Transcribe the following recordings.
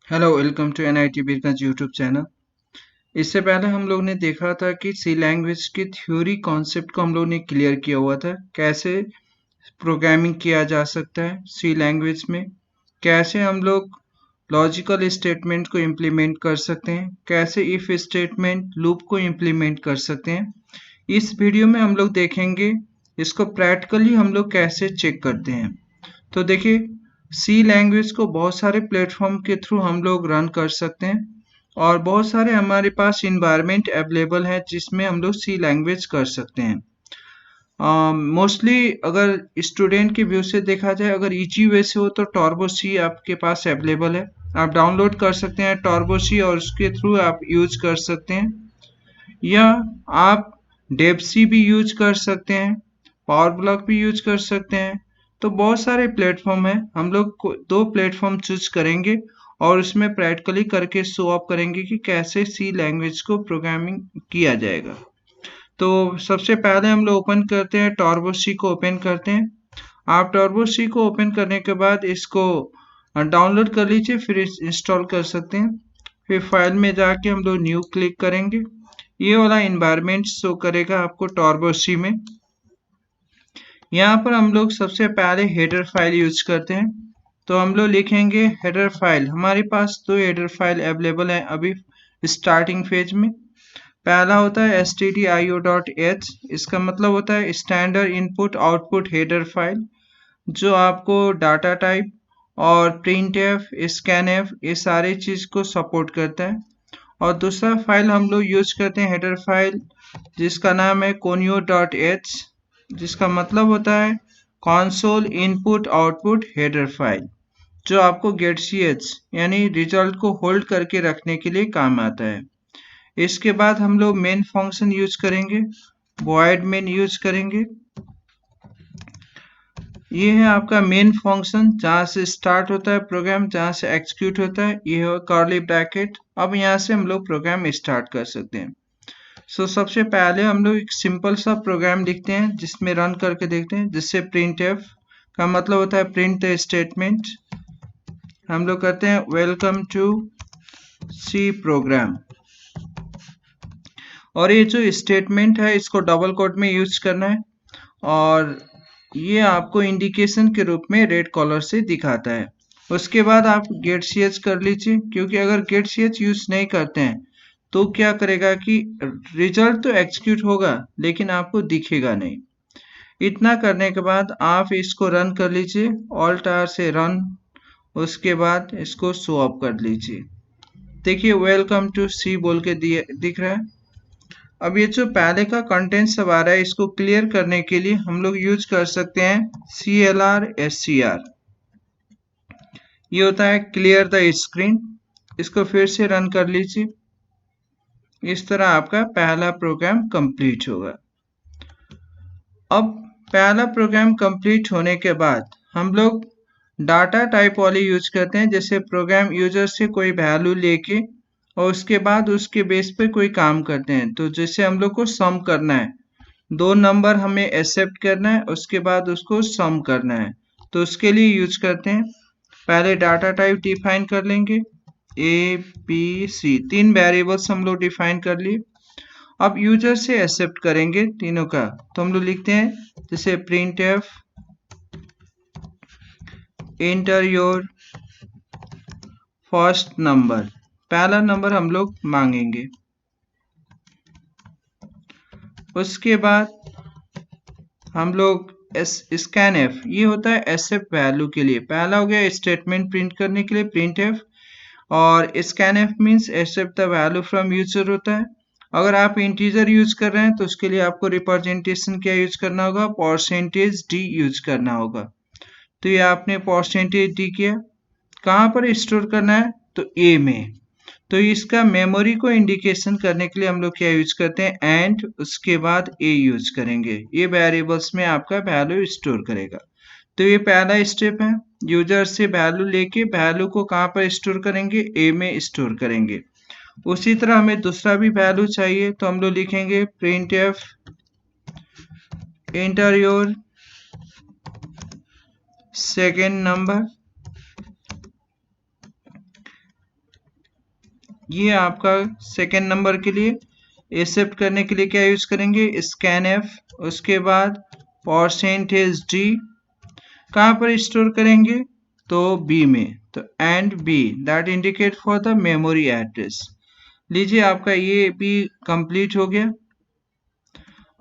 Hello welcome to NIT Birganj YouTube channel. इससे पहले हम लोग ने देखा था कि सी लैंग्वेज की थ्योरी कॉन्सेप्ट को हम लोग ने क्लियर किया हुआ था। कैसे प्रोग्रामिंग किया जा सकता है सी लैंग्वेज में, कैसे हम लोग लॉजिकल स्टेटमेंट को इम्प्लीमेंट कर सकते हैं, कैसे इफ स्टेटमेंट लूप को इम्प्लीमेंट कर सकते हैं। इस वीडियो में हम लोग देखेंगे इसको प्रैक्टिकली हम लोग कैसे चेक करते हैं। तो देखिए, सी लैंग्वेज को बहुत सारे प्लेटफॉर्म के थ्रू हम लोग रन कर सकते हैं और बहुत सारे हमारे पास इन्वायरमेंट अवेलेबल है जिसमें हम लोग सी लैंग्वेज कर सकते हैं। मोस्टली अगर स्टूडेंट के व्यू से देखा जाए, अगर इजी वे से हो तो टर्बो सी आपके पास अवेलेबल है। आप डाउनलोड कर सकते हैं टर्बो सी और उसके थ्रू आप यूज कर सकते हैं, या आप डेव सी भी यूज कर सकते हैं, पावर ब्लॉक भी यूज कर सकते हैं। तो बहुत सारे प्लेटफॉर्म है, हम लोग दो प्लेटफॉर्म चूज करेंगे और उसमें प्रैक्टिकली करके शो ऑफ करेंगे कि कैसे सी लैंग्वेज को प्रोग्रामिंग किया जाएगा। तो सबसे पहले हम लोग ओपन करते हैं टर्बो सी को ओपन करते हैं। आप टर्बो सी को ओपन करने के बाद इसको डाउनलोड कर लीजिए, फिर इंस्टॉल कर सकते हैं। फिर फाइल में जाके हम लोग न्यू क्लिक करेंगे, ये वाला इन्वायरमेंट शो करेगा आपको टर्बो सी में। यहाँ पर हम लोग सबसे पहले हेडर फाइल यूज करते हैं, तो हम लोग लिखेंगे हेडर फाइल। हमारे पास दो हेडर फाइल अवेलेबल है अभी स्टार्टिंग फेज में। पहला होता है stdio.h, इसका मतलब होता है standard input output header file, जो आपको डाटा टाइप और प्रिंटफ स्कैनफ ये सारे चीज को सपोर्ट करता है। और दूसरा फाइल हम लोग यूज करते हैं हेडर फाइल जिसका नाम है conio.h, जिसका मतलब होता है console input output header file, जो आपको गेट सी एच यानी रिजल्ट को होल्ड करके रखने के लिए काम आता है। इसके बाद हम लोग मेन फंक्शन यूज करेंगे, void मेन यूज करेंगे। ये है आपका मेन फंक्शन, जहाँ से स्टार्ट होता है प्रोग्राम, जहाँ से एग्जीक्यूट होता है। ये है कर्ली ब्रैकेट। अब यहाँ से हम लोग प्रोग्राम स्टार्ट कर सकते हैं। सबसे पहले हम लोग एक सिंपल सा प्रोग्राम लिखते हैं जिसमें रन करके देखते हैं, जिससे printf का मतलब होता है प्रिंट स्टेटमेंट। हम लोग करते हैं वेलकम टू सी प्रोग्राम, और ये जो स्टेटमेंट है इसको डबल कोट में यूज करना है और ये आपको इंडिकेशन के रूप में रेड कलर से दिखाता है। उसके बाद आप गेट सी एच कर लीजिए, क्योंकि अगर गेट सी एच यूज नहीं करते हैं तो क्या करेगा कि रिजल्ट तो एग्जीक्यूट होगा लेकिन आपको दिखेगा नहीं। इतना करने के बाद आप इसको रन कर लीजिए, ऑल्ट आर से रन। उसके बाद इसको शो ऑफ कर लीजिए। देखिए वेलकम टू सी बोल के दिख रहा है। अब ये जो पहले का कंटेंट सब आ रहा है, इसको क्लियर करने के लिए हम लोग यूज कर सकते हैं CLR SCR। ये होता है क्लियर द स्क्रीन। इसको फिर से रन कर लीजिए। इस तरह आपका पहला प्रोग्राम कंप्लीट होगा। अब पहला प्रोग्राम कंप्लीट होने के बाद हम लोग डाटा टाइप वाले यूज करते हैं, जैसे प्रोग्राम यूजर से कोई वैल्यू लेके और उसके बाद उसके बेस पे कोई काम करते हैं। तो जैसे हम लोग को सम करना है, दो नंबर हमें एक्सेप्ट करना है, उसके बाद उसको सम करना है, तो उसके लिए यूज करते हैं। पहले डाटा टाइप डिफाइन कर लेंगे, ABC, तीन वेरिएबल्स हम लोग डिफाइन कर लिए। अब यूजर से एक्सेप्ट करेंगे तीनों का, तो हम लोग लिखते हैं जैसे printf enter your first number, पहला नंबर हम लोग मांगेंगे। उसके बाद हम लोग स्कैनफ, ये होता है एक्सेप्ट वैल्यू के लिए। पहला हो गया स्टेटमेंट प्रिंट करने के लिए printf, और scanf means accept the value from user होता है। अगर आप इंटीजर यूज कर रहे हैं तो उसके लिए आपको रिप्रेजेंटेशन क्या यूज करना होगा, %d यूज करना होगा। तो ये आपने %d किया, कहाँ पर स्टोर करना है, तो ए में। तो इसका मेमोरी को इंडिकेशन करने के लिए हम लोग क्या यूज करते हैं, एंड उसके बाद ए यूज करेंगे। ये वेरिएबल्स में आपका वैल्यू स्टोर करेगा। तो ये पहला स्टेप है, यूजर से वैल्यू लेके वैल्यू को कहाँ पर स्टोर करेंगे, ए में स्टोर करेंगे। उसी तरह हमें दूसरा भी वैल्यू चाहिए, तो हम लोग लिखेंगे printf enter your second number. ये आपका सेकेंड नंबर के लिए एक्सेप्ट करने के लिए क्या यूज करेंगे, स्कैन एफ। उसके बाद परसेंटेज डी कहाँ पर स्टोर करेंगे, तो बी में, तो and B that indicate for the memory address. लीजिए आपका ये भी कंप्लीट हो गया।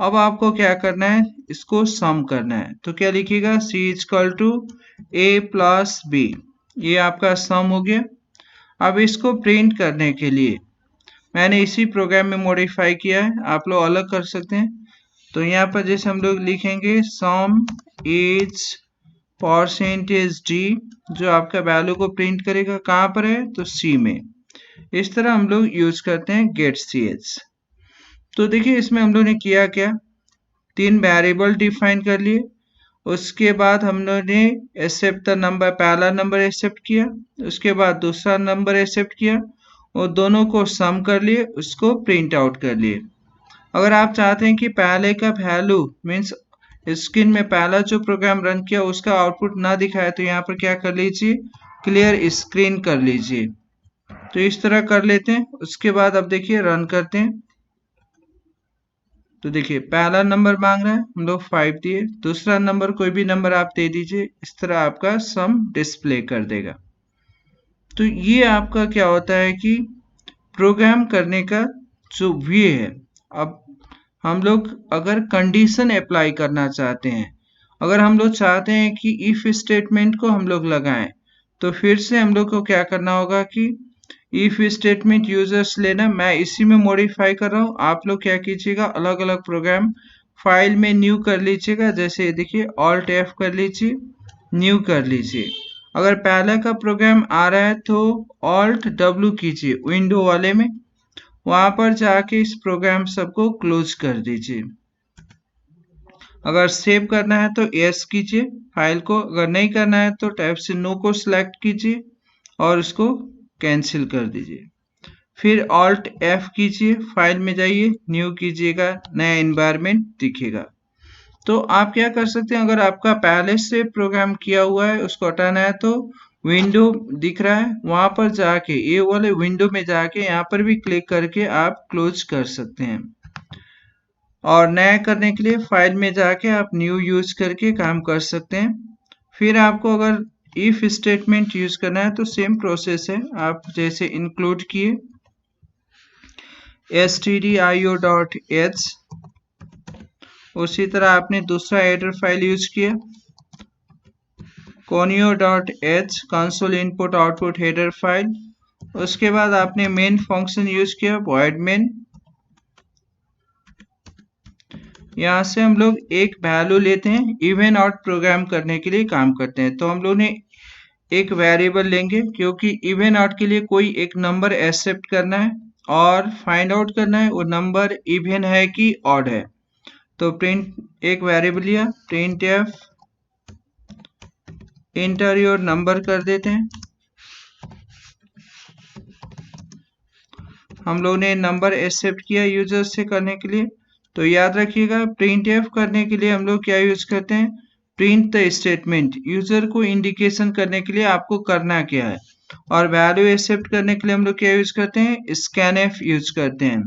अब आपको क्या करना है, इसको सम करना है। तो क्या लिखिएगा, C is equal to A plus B, ये आपका सम हो गया। अब इसको प्रिंट करने के लिए मैंने इसी प्रोग्राम में मॉडिफाई किया है, आप लोग अलग कर सकते हैं। तो यहाँ पर जैसे हम लोग लिखेंगे सम इज परसेंटेज डी, जो आपका वैल्यू को प्रिंट करेगा, कहाँ पर है, तो सी में। इस तरह हम लोग यूज करते हैं गेट सी एच। तो देखिए इसमें हम लोग ने किया क्या, 3 वेरिएबल डिफाइन कर लिए। उसके बाद हम लोग ने एक्सेप्ट द नंबर, पहला नंबर एक्सेप्ट किया, उसके बाद दूसरा नंबर एक्सेप्ट किया और दोनों को सम कर लिए, उसको प्रिंट आउट कर लिए। अगर आप चाहते हैं कि पहले का वैल्यू मीन्स स्क्रीन में पहला जो प्रोग्राम रन किया उसका आउटपुट ना दिखाए, तो यहाँ पर क्या कर लीजिए, क्लियर स्क्रीन कर लीजिए। तो इस तरह कर लेते हैं। उसके बाद अब देखिए रन करते हैं। तो देखिए पहला नंबर मांग रहा है, हम लोग 5 दिए, दूसरा नंबर कोई भी नंबर आप दे दीजिए, इस तरह आपका सम डिस्प्ले कर देगा। तो ये आपका क्या होता है कि प्रोग्राम करने का जो वे है। अब हम लोग अगर कंडीशन अप्लाई करना चाहते हैं, अगर हम लोग चाहते हैं कि इफ स्टेटमेंट को हम लोग लगाएं, तो फिर से हम लोग को क्या करना होगा कि इफ स्टेटमेंट यूजर्स लेना, मैं इसी में मॉडिफाई कर रहा हूँ। आप लोग क्या कीजिएगा, अलग अलग प्रोग्राम फाइल में न्यू कर लीजिएगा। जैसे देखिए ऑल्ट एफ कर लीजिए, न्यू कर लीजिए। अगर पहले का प्रोग्राम आ रहा है तो ऑल्ट डब्ल्यू कीजिए विंडो वाले में, वहां पर जाके इस प्रोग्राम सबको क्लोज कर दीजिए। अगर सेव करना है तो यस कीजिए फाइल को, अगर नहीं करना है तो टैब से नो को सिलेक्ट कीजिए और उसको कैंसिल कर दीजिए। फिर ऑल्ट एफ कीजिए, फाइल में जाइए, न्यू कीजिएगा, नया एनवायरनमेंट दिखेगा। तो आप क्या कर सकते हैं, अगर आपका पहले से प्रोग्राम किया हुआ है उसको हटाना है तो विंडो दिख रहा है वहां पर जाके, ये वाले विंडो में जाके यहाँ पर भी क्लिक करके आप क्लोज कर सकते हैं। और नया करने के लिए फाइल में जाके आप न्यू यूज करके काम कर सकते हैं। फिर आपको अगर इफ स्टेटमेंट यूज करना है तो सेम प्रोसेस है, आप जैसे इंक्लूड किए stdio.h, उसी तरह आपने दूसरा एडर फाइल यूज किया conio.h, console input output header file. उसके बाद आपने मेन फंक्शन यूज किया void main। यहाँ से हम लोग एक वैल्यू लेते हैं, इवन आउट प्रोग्राम करने के लिए काम करते हैं। तो हम लोग ने एक वेरिएबल लेंगे, क्योंकि इवन आउट के लिए कोई एक नंबर एक्सेप्ट करना है और फाइंड आउट करना है वो नंबर इवन है कि ऑड है। तो प्रिंट एक वेरिएबल लिया, print F inter your number कर देते हैं। हम लोग ने नंबर एक्सेप्ट किया यूजर से करने के लिए। तो याद रखिएगा प्रिंट एफ करने के लिए हम लोग क्या यूज करते हैं, प्रिंट द स्टेटमेंट, यूजर को इंडिकेशन करने के लिए आपको करना क्या है। और वैल्यू एक्सेप्ट करने के लिए हम लोग क्या यूज करते हैं, स्कैन एफ यूज करते हैं।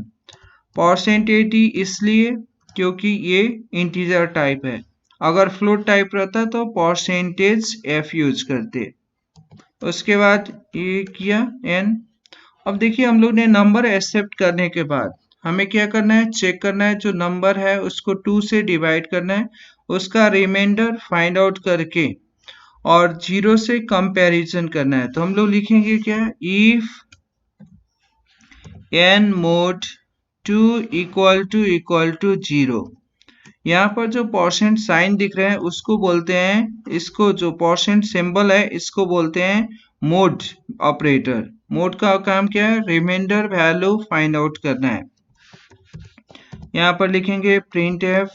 परसेंटेज डी इसलिए क्योंकि ये इंटीजर टाइप है, अगर फ्लोट टाइप रहता तो परसेंटेज एफ यूज करते। उसके बाद ये किया एन। अब देखिए हम लोग ने नंबर एक्सेप्ट करने के बाद हमें क्या करना है, चेक करना है जो नंबर है उसको 2 से डिवाइड करना है, उसका रिमाइंडर फाइंड आउट करके और 0 से कंपैरिजन करना है। तो हम लोग लिखेंगे क्या, if n mod 2 equal to 0। यहाँ पर जो परसेंट साइन दिख रहे हैं उसको बोलते हैं, इसको जो परसेंट सिंबल है इसको बोलते हैं मोड ऑपरेटर। मोड का काम क्या है, रिमाइंडर वैल्यू फाइंड आउट करना है। यहाँ पर लिखेंगे print F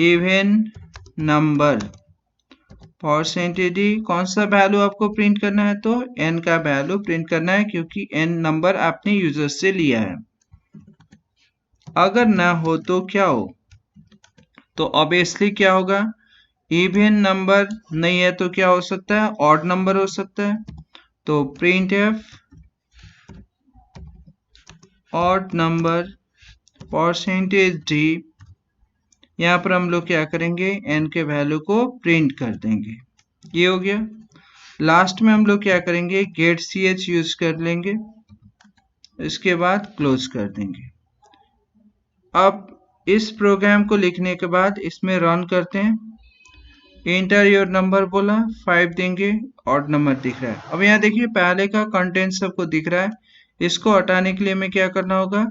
even number percentage, कौन सा वैल्यू आपको प्रिंट करना है, तो n का वैल्यू प्रिंट करना है क्योंकि n नंबर आपने यूजर से लिया है। अगर ना हो तो क्या हो, तो ऑब्वियसली क्या होगा, इवन नंबर नहीं है तो क्या हो सकता है, ऑड नंबर हो सकता है। तो print F odd number %d, यहाँ पर हम लोग क्या करेंगे, n के वैल्यू को प्रिंट कर देंगे। ये हो गया। लास्ट में हम लोग क्या करेंगे, गेट ch यूज कर लेंगे, इसके बाद क्लोज कर देंगे। अब इस प्रोग्राम को लिखने के बाद इसमें रन करते हैं। इंटर योर नंबर बोला, 5 देंगे, ऑड नंबर दिख रहा है। अब यहाँ देखिए पहले का कंटेंट सबको दिख रहा है। इसको हटाने के लिए हमें क्या करना होगा,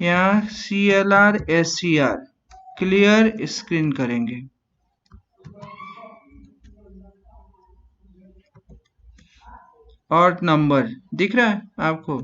यहाँ CLR SCR क्लियर स्क्रीन करेंगे। ऑड नंबर दिख रहा है आपको।